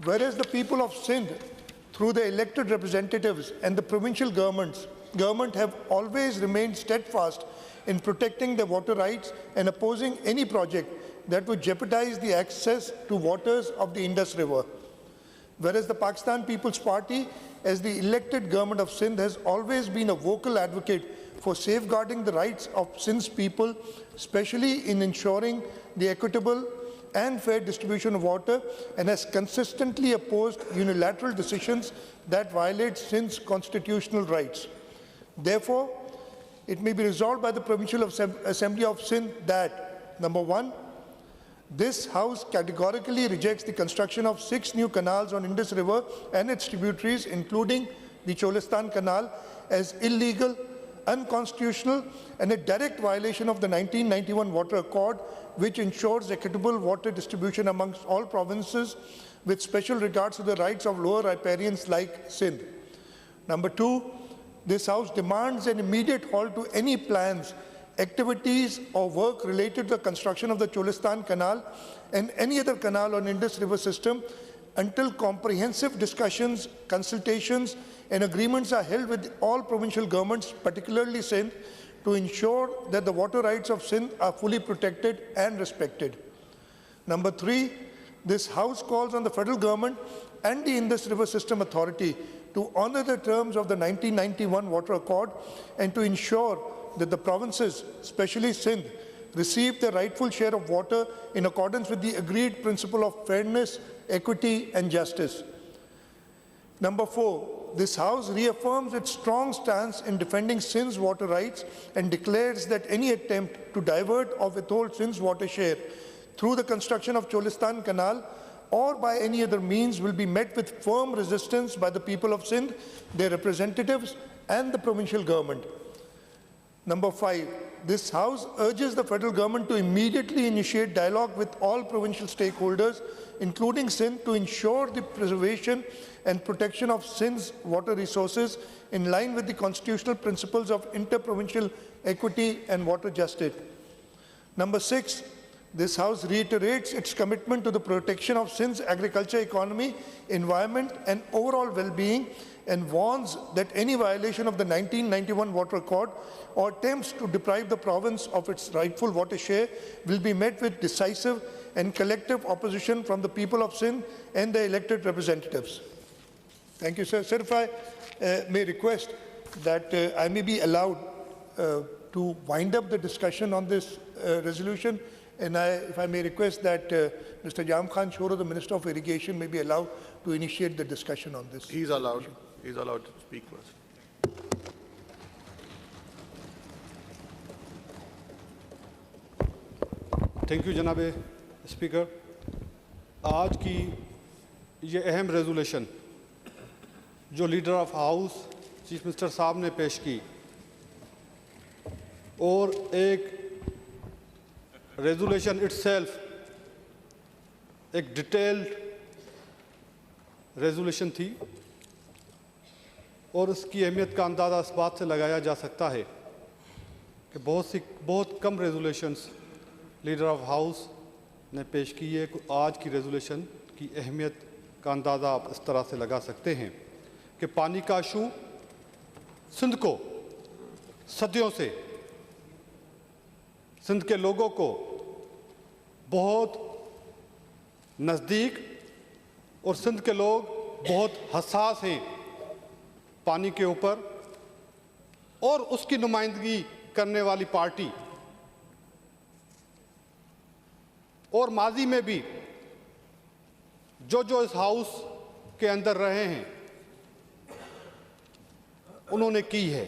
Whereas the people of Sindh, through the elected representatives and the provincial government have always remained steadfast in protecting their water rights and opposing any project that would jeopardize the access to waters of the Indus River. Whereas the Pakistan People's Party, as the elected government of Sindh, has always been a vocal advocate for safeguarding the rights of Sindh's people, especially in ensuring the equitable and fair distribution of water, and has consistently opposed unilateral decisions that violate Sindh's constitutional rights. Therefore, it may be resolved by the Provincial Assembly of Sindh that, number one, this House categorically rejects the construction of 6 new canals on Indus River and its tributaries, including the Cholistan Canal, as illegal, unconstitutional, and a direct violation of the 1991 Water Accord, which ensures equitable water distribution amongst all provinces, with special regards to the rights of lower riparians like Sindh. Number two, this House demands an immediate halt to any plans, activities or work related to the construction of the Cholistan Canal and any other canal on Indus River system until comprehensive discussions, consultations and agreements are held with all provincial governments, particularly Sindh, to ensure that the water rights of Sindh are fully protected and respected. Number three, this House calls on the federal government and the Indus River System Authority to honor the terms of the 1991 Water Accord and to ensure that the provinces, especially Sindh, receive their rightful share of water in accordance with the agreed principle of fairness, equity, and justice. Number four, this House reaffirms its strong stance in defending Sindh's water rights and declares that any attempt to divert or withhold Sindh's water share through the construction of Cholistan Canal or by any other means will be met with firm resistance by the people of Sindh, their representatives, and the provincial government. Number five, this House urges the federal government to immediately initiate dialogue with all provincial stakeholders, including Sindh, to ensure the preservation and protection of Sindh's water resources in line with the constitutional principles of interprovincial equity and water justice. Number six, this House reiterates its commitment to the protection of Sindh's agriculture economy, environment, and overall well-being, and warns that any violation of the 1991 Water Accord or attempts to deprive the province of its rightful water share will be met with decisive and collective opposition from the people of Sindh and their elected representatives. Thank you, sir. Sir, if I may request that I may be allowed to wind up the discussion on this resolution, and if I may request that Mr. Jam Khan Shoro, the Minister of Irrigation, may be allowed to initiate the discussion on this. He's allowed. He's allowed to speak first. Thank you जनाब speaker. आज की ये अहम resolution जो leader of house chief minister साहब ने पेश की और एक रेजोल्यूशन इटसेल्फ एक डिटेल्ड रेजोल्यूशन थी और उसकी अहमियत का अंदाज़ा इस बात से लगाया जा सकता है कि बहुत कम रेजोल्यूशंस लीडर ऑफ हाउस ने पेश की है। आज की रेजोल्यूशन की अहमियत का अंदाज़ा आप इस तरह से लगा सकते हैं कि पानी का इशू सिंध को सदियों से सिंध के लोगों को बहुत नज़दीक और सिंध के लोग बहुत हसास हैं पानी के ऊपर, और उसकी नुमाइंदगी करने वाली पार्टी और माजी में भी जो इस हाउस के अंदर रहे हैं उन्होंने की है।